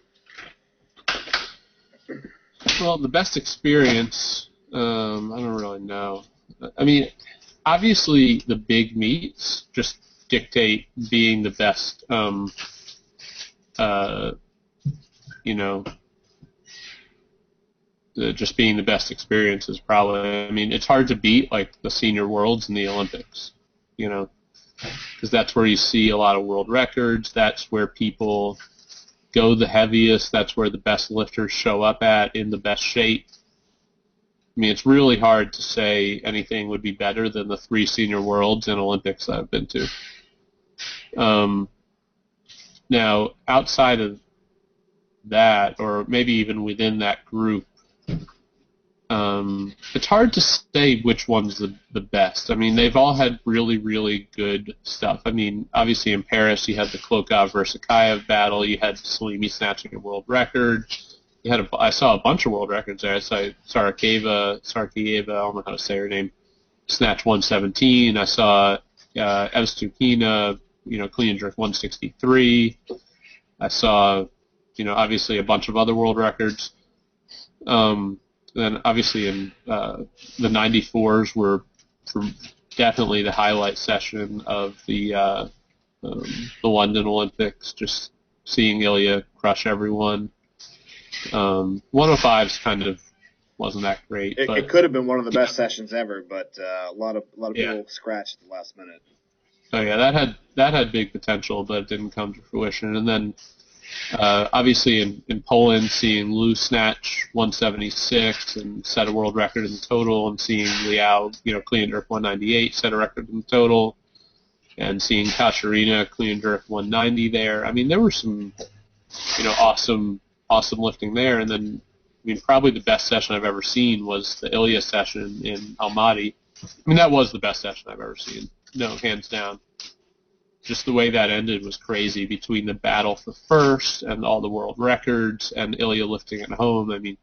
Speaker 2: Well, the best experience, I don't really know. I mean, obviously the big meets just dictate being the best, just being the best experience is probably, I mean, it's hard to beat like the senior worlds and the Olympics, because that's where you see a lot of world records. That's where people go the heaviest. That's where the best lifters show up at in the best shape. I mean, it's really hard to say anything would be better than the 3 senior worlds and Olympics that I've been to. Now, outside of that, or maybe even within that group, it's hard to say which one's the best. I mean, they've all had really, really good stuff. I mean, obviously in Paris, you had the Klokov versus Akayev battle. You had Salimi snatching a world record. I saw a bunch of world records there. I saw Sarkeva, I don't know how to say her name, snatch 117. I saw Evstukina, clean and jerk 163. I saw, obviously a bunch of other world records. Then obviously in the 94s were definitely the highlight session of the London Olympics, just seeing Ilya crush everyone. 105s kind of wasn't that great.
Speaker 1: It could have been one of the best sessions ever, but a lot of people scratched at the last minute.
Speaker 2: Oh yeah, that had big potential, but it didn't come to fruition. And then obviously in Poland, seeing Lou snatch 176 and set a world record in the total, and seeing Liao, clean and jerk 198, set a record in the total, and seeing Katarina clean and jerk 190 there. I mean, there were some, awesome lifting there. And then, I mean, probably the best session I've ever seen was the Ilya session in Almaty. I mean, that was the best session I've ever seen. No, hands down. Just the way that ended was crazy, between the battle for first and all the world records and Ilya lifting at home. I mean,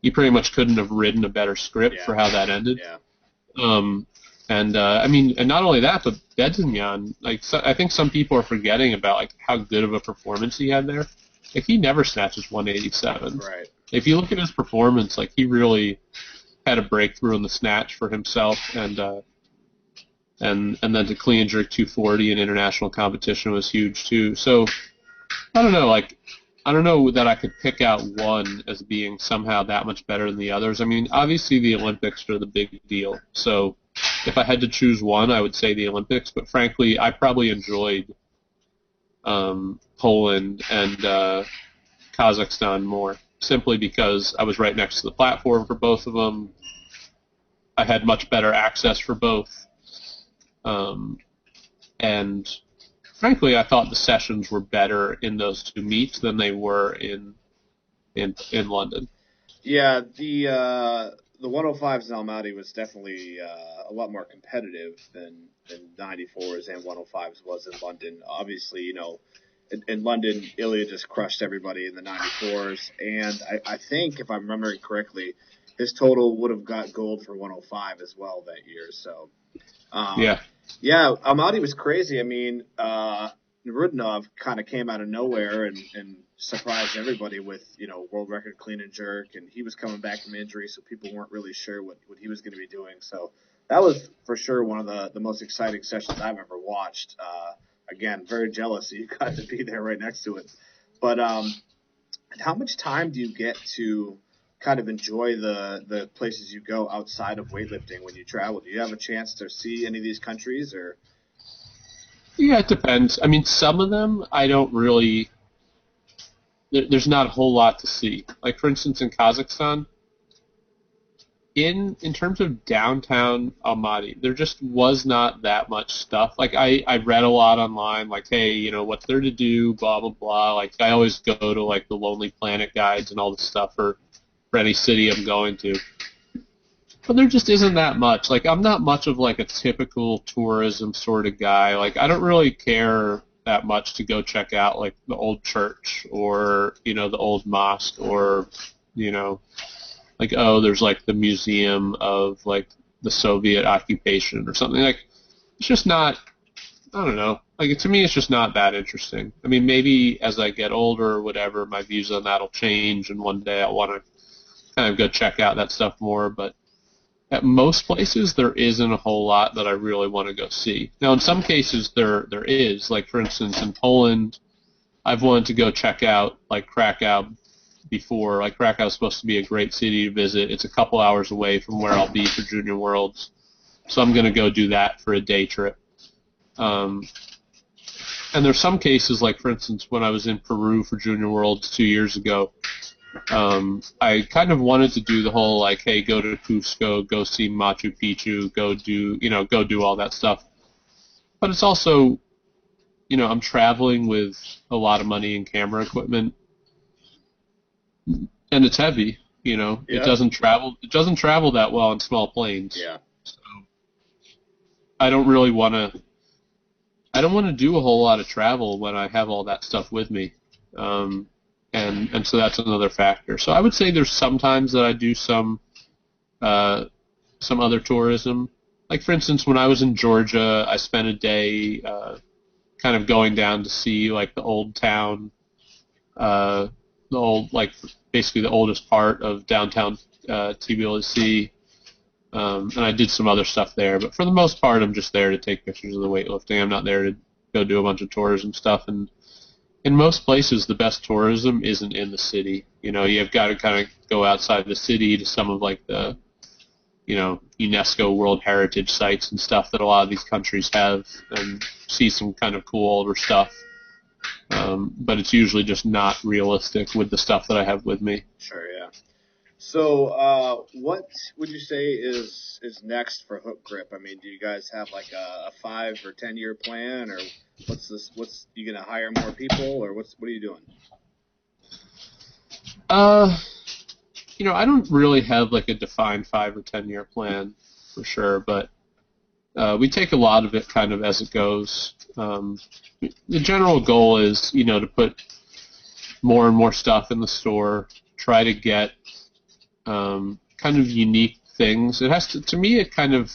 Speaker 2: you pretty much couldn't have written a better script for how that ended.
Speaker 1: Yeah.
Speaker 2: I mean, and not only that, but Bedzinyan, I think some people are forgetting about how good of a performance he had there. He never snatches 187.
Speaker 1: Right.
Speaker 2: If you look at his performance, he really had a breakthrough in the snatch for himself, and then to clean and jerk 240 in international competition was huge too. So I don't know, I don't know that I could pick out one as being somehow that much better than the others. I mean, obviously the Olympics are the big deal. So if I had to choose one, I would say the Olympics. But frankly, I probably enjoyed Poland and Kazakhstan more, simply because I was right next to the platform for both of them. I had much better access for both. And frankly, I thought the sessions were better in those 2 meets than they were in London.
Speaker 1: Yeah, the 105s in Almaty was definitely a lot more competitive than 94s and 105s was in London. Obviously, in London, Ilya just crushed everybody in the 94s, and I think, if I'm remembering correctly, his total would have got gold for 105 as well that year. So, yeah, Almaty was crazy. I mean, Rudinov kind of came out of nowhere and surprised everybody with, world record clean and jerk, and he was coming back from injury, so people weren't really sure what he was going to be doing. So that was for sure one of the most exciting sessions I've ever watched. Again, very jealous that you got to be there right next to it. But how much time do you get to kind of enjoy the places you go outside of weightlifting when you travel? Do you have a chance to see any of these countries, or?
Speaker 2: Yeah, it depends. I mean, some of them I don't really. There's not a whole lot to see. Like for instance, in Kazakhstan, in terms of downtown Almaty, there just was not that much stuff. Like I read a lot online, like, hey, what's there to do, blah blah blah. Like I always go to like the Lonely Planet guides and all this stuff for any city I'm going to. But there just isn't that much. Like I'm not much of like a typical tourism sort of guy. Like I don't really care that much to go check out like the old church or the old mosque or you know like, oh, there's like the museum of like the Soviet occupation or something. Like it's just not. I don't know. Like to me, it's just not that interesting. I mean, maybe as I get older or whatever, my views on that'll change, and one day I'll want to kind of go check out that stuff more. But at most places, there isn't a whole lot that I really want to go see. Now, in some cases, there is. Like for instance, in Poland, I've wanted to go check out like Krakow before. Like Krakow is supposed to be a great city to visit. It's a couple hours away from where I'll be for Junior Worlds, so I'm going to go do that for a day trip. And there's some cases, like for instance, when I was in Peru for Junior Worlds 2 years ago, I kind of wanted to do the whole like, hey, go to Cusco, go see Machu Picchu, go do all that stuff. But it's also, I'm traveling with a lot of money and camera equipment, and it's heavy.
Speaker 1: Yeah.
Speaker 2: It doesn't travel that well on small planes.
Speaker 1: Yeah.
Speaker 2: So I don't really want to. I don't want to do a whole lot of travel when I have all that stuff with me, and so that's another factor. So I would say there's sometimes that I do some other tourism. Like for instance, when I was in Georgia, I spent a day kind of going down to see like the old town, basically the oldest part of downtown Tbilisi. And I did some other stuff there, but for the most part, I'm just there to take pictures of the weightlifting. I'm not there to go do a bunch of tourism stuff. And in most places, the best tourism isn't in the city. You've got to kind of go outside the city to some of like the, UNESCO World Heritage sites and stuff that a lot of these countries have, and see some kind of cool older stuff. But it's usually just not realistic with the stuff that I have with me.
Speaker 1: Sure, yeah. So, what would you say is next for Hookgrip? I mean, do you guys have like a 5 or 10 year plan, or what's you gonna hire more people, or what are you doing?
Speaker 2: I don't really have like a defined 5 or 10 year plan for sure, but we take a lot of it kind of as it goes. The general goal is, to put more and more stuff in the store, try to get kind of unique things. It has to me, it kind of,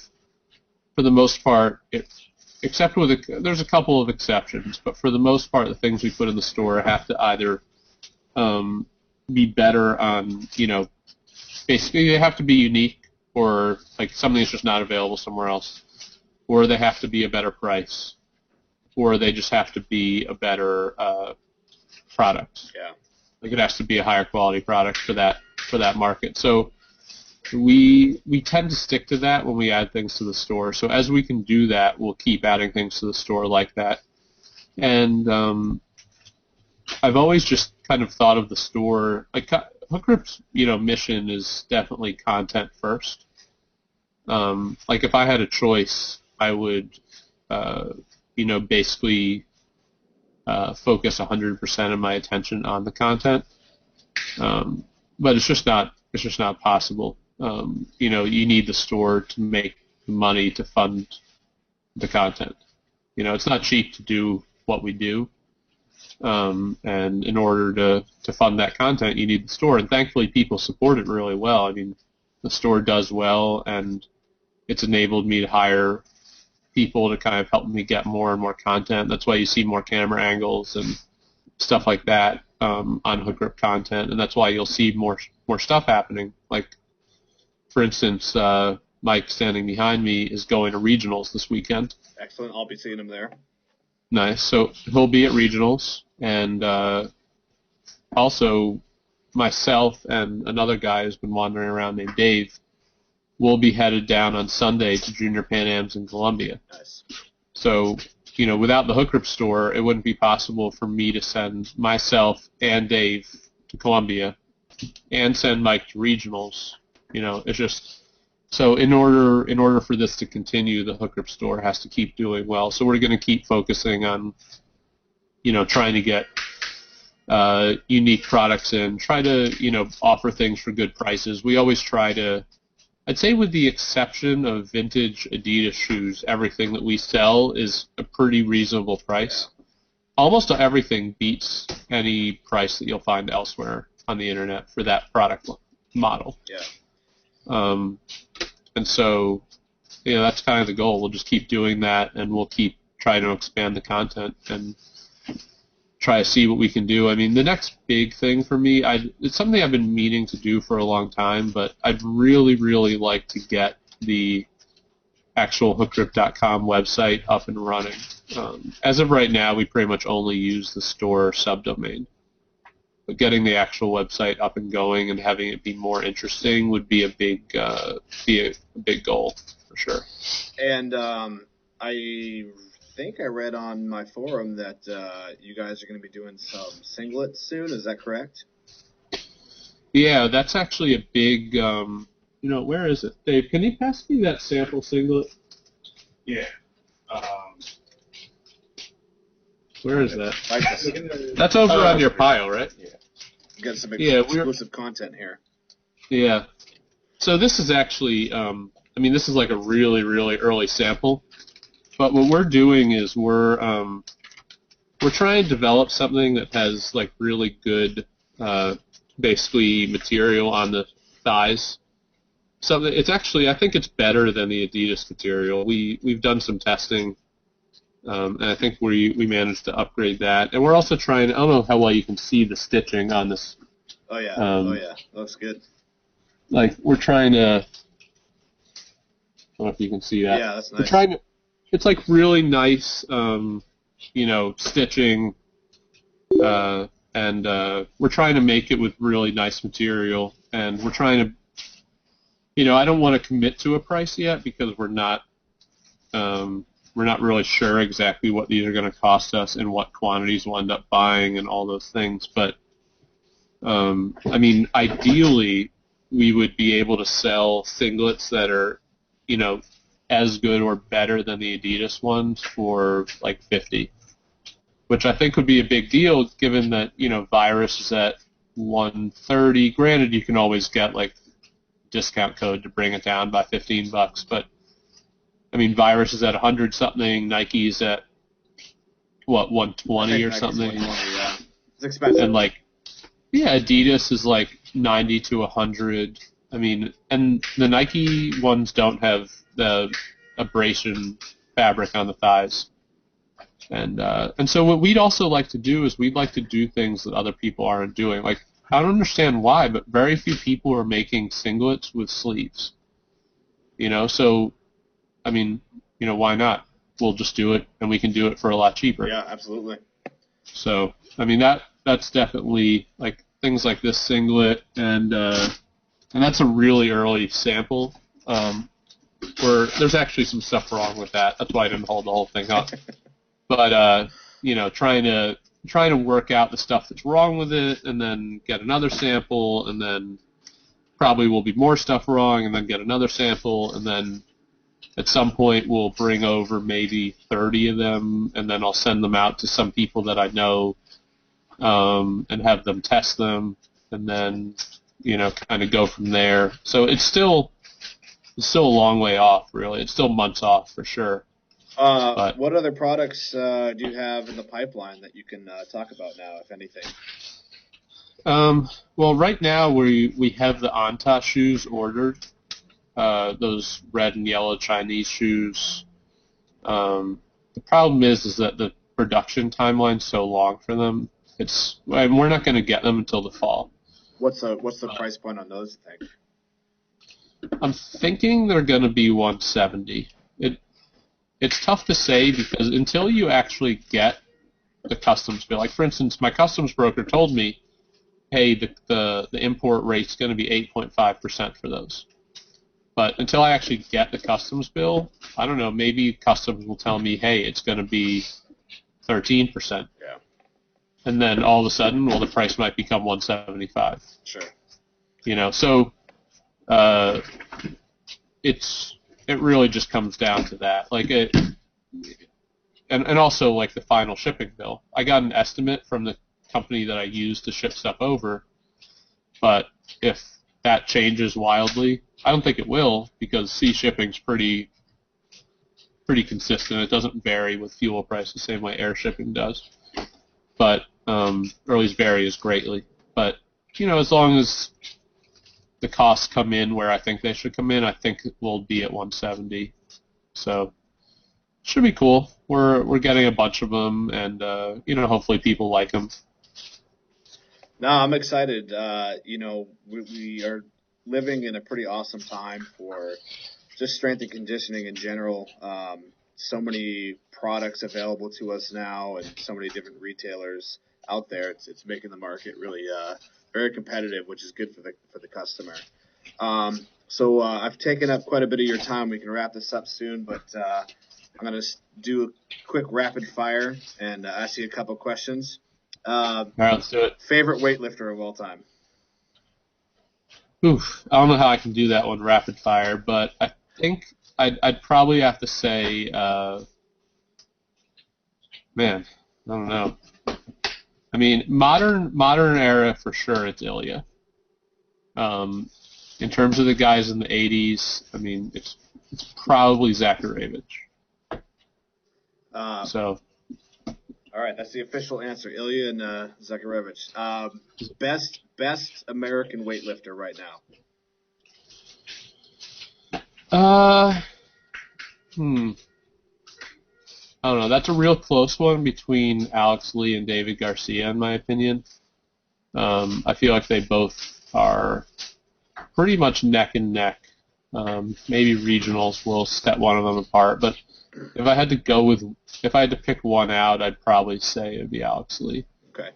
Speaker 2: for the most part, there's a couple of exceptions, but for the most part, the things we put in the store have to either be better on, basically they have to be unique, or like something that's just not available somewhere else, or they have to be a better price, or they just have to be a better product.
Speaker 1: Yeah.
Speaker 2: Like it has to be a higher quality product for that market. So we tend to stick to that when we add things to the store. So as we can do that, we'll keep adding things to the store like that. And I've always just kind of thought of the store like Hookgrip's mission is definitely content first. Like if I had a choice, I would basically focus 100% of my attention on the content, but it's just not possible. You need the store to make money to fund the content. It's not cheap to do what we do, and in order to fund that content, you need the store. And thankfully, people support it really well. I mean, the store does well, and it's enabled me to hire people to kind of help me get more and more content. That's why you see more camera angles and stuff like that on Hookgrip content, and that's why you'll see more stuff happening. Like, for instance, Mike standing behind me is going to regionals this weekend.
Speaker 1: Excellent. I'll be seeing him there.
Speaker 2: Nice. So he'll be at regionals, and also myself and another guy who's been wandering around named Dave will be headed down on Sunday to Junior Pan Ams in Colombia.
Speaker 1: Nice.
Speaker 2: So without the Hookgrip store, it wouldn't be possible for me to send myself and Dave to Columbia and send Mike to regionals. It's just so in order for this to continue, the Hookgrip store has to keep doing well. So we're going to keep focusing on trying to get unique products in, try to offer things for good prices. We always try to, I'd say with the exception of vintage Adidas shoes, everything that we sell is a pretty reasonable price. Almost everything beats any price that you'll find elsewhere on the internet for that product model.
Speaker 1: Yeah.
Speaker 2: And so, that's kind of the goal. We'll just keep doing that, and we'll keep trying to expand the content and try to see what we can do. I mean, the next big thing for me, it's something I've been meaning to do for a long time, but I'd really, really like to get the actual hookgrip.com website up and running. As of right now, we pretty much only use the store subdomain. But getting the actual website up and going and having it be more interesting would be a big goal for sure.
Speaker 1: And I think I read on my forum that you guys are going to be doing some singlets soon. Is that correct?
Speaker 2: Yeah, that's actually a big. Where is it, Dave? Can you pass me that sample singlet?
Speaker 3: Yeah.
Speaker 2: Where is that? That's over on your pile, right?
Speaker 1: Yeah. You got some exclusive content here.
Speaker 2: Yeah. So this is actually, this is like a really, really early sample. But what we're doing is we're trying to develop something that has like really good, basically material on the thighs. Something it's actually, I think it's better than the Adidas material. We've done some testing. And I think we managed to upgrade that. And we're also trying, I don't know how well you can see the stitching on this.
Speaker 1: Oh, yeah. Looks good.
Speaker 2: Like, we're trying to, I don't know if you can see that.
Speaker 1: Yeah, that's nice.
Speaker 2: We're trying to, it's like really nice, stitching, and we're trying to make it with really nice material. And we're trying to, I don't want to commit to a price yet because we're not really sure exactly what these are going to cost us and what quantities we'll end up buying and all those things. But, ideally, we would be able to sell singlets that are, as good or better than the Adidas ones for like $50, which I think would be a big deal given that, Virus is at $130. Granted, you can always get like discount code to bring it down by $15, but Virus is at 100 something. Nike's at what, 120 or something.
Speaker 1: 120, yeah. It's expensive.
Speaker 2: And Adidas is like 90 to 100. And the Nike ones don't have the abrasion fabric on the thighs. And so what we'd also like to do is we'd like to do things that other people aren't doing. Like, I don't understand why, but very few people are making singlets with sleeves. So why not? We'll just do it, and we can do it for a lot cheaper.
Speaker 1: Yeah, absolutely.
Speaker 2: So, that's definitely, like, things like this singlet, and that's a really early sample, where there's actually some stuff wrong with that. That's why I didn't hold the whole thing up. But, trying to work out the stuff that's wrong with it, and then get another sample, and then probably will be more stuff wrong, and then get another sample, and then at some point we'll bring over maybe 30 of them, and then I'll send them out to some people that I know, and have them test them, and then, kind of go from there. So it's still a long way off, really. It's still months off for sure.
Speaker 1: What other products do you have in the pipeline that you can talk about now, if anything?
Speaker 2: Well, right now we have the Anta shoes ordered. Those red and yellow Chinese shoes. The problem is that the production timeline's so long for them. We're not going to get them until the fall.
Speaker 1: What's the price point on those things?
Speaker 2: I'm thinking they're going to be $170. It's tough to say because until you actually get the customs bill, like for instance, my customs broker told me, hey, the import rate's going to be 8.5% for those. But until I actually get the customs bill, I don't know. Maybe customs will tell me, hey, it's going to be 13%.
Speaker 1: Yeah.
Speaker 2: And then all of a sudden, well, the price might become $175.
Speaker 1: Sure.
Speaker 2: So it really just comes down to that. Like and also like the final shipping bill. I got an estimate from the company that I use to ship stuff over, but if that changes wildly, I don't think it will, because sea shipping's pretty consistent. It doesn't vary with fuel price the same way air shipping does, but or at least varies greatly. But as long as the costs come in where I think they should come in, I think we'll be at 170. So should be cool. We're getting a bunch of them, and hopefully people like them.
Speaker 1: No, I'm excited. We are living in a pretty awesome time for just strength and conditioning in general. So many products available to us now, and so many different retailers out there. It's making the market really very competitive, which is good for the customer. So I've taken up quite a bit of your time. We can wrap this up soon, but I'm going to do a quick rapid fire and ask you a couple questions.
Speaker 2: All right, let's do it.
Speaker 1: Favorite weightlifter of all time?
Speaker 2: Oof, I don't know how I can do that one rapid fire, but I think I'd probably have to say, man, I don't know. I mean, modern era for sure, it's Ilya. In terms of the guys in the 80s, I mean, it's probably Zakharevich.
Speaker 1: All right, that's the official answer. Ilya and Zakharevich. Best American weightlifter right now.
Speaker 2: I don't know. That's a real close one between Alex Lee and David Garcia, in my opinion. I feel like they both are pretty much neck and neck. Maybe regionals will set one of them apart, but if I had to pick one out, I'd probably say it'd be Alex Lee.
Speaker 1: Okay.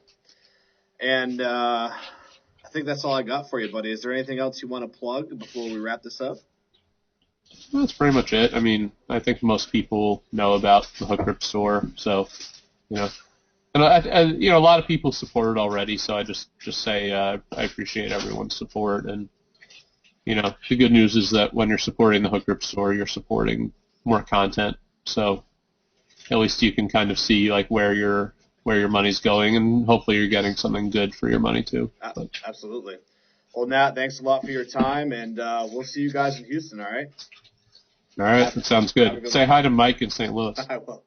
Speaker 1: And I think that's all I got for you, buddy. Is there anything else you want to plug before we wrap this up?
Speaker 2: That's pretty much it. I mean, I think most people know about the Hookgrip store, so and a lot of people support it already. So I just say I appreciate everyone's support, and the good news is that when you're supporting the Hookgrip store, you're supporting more content. So at least you can kind of see like where your money's going, and hopefully you're getting something good for your money too.
Speaker 1: Absolutely. Well, Nat, thanks a lot for your time, and we'll see you guys in Houston. All right.
Speaker 2: All right, that sounds good. Say hi to Mike in St. Louis.
Speaker 1: I will.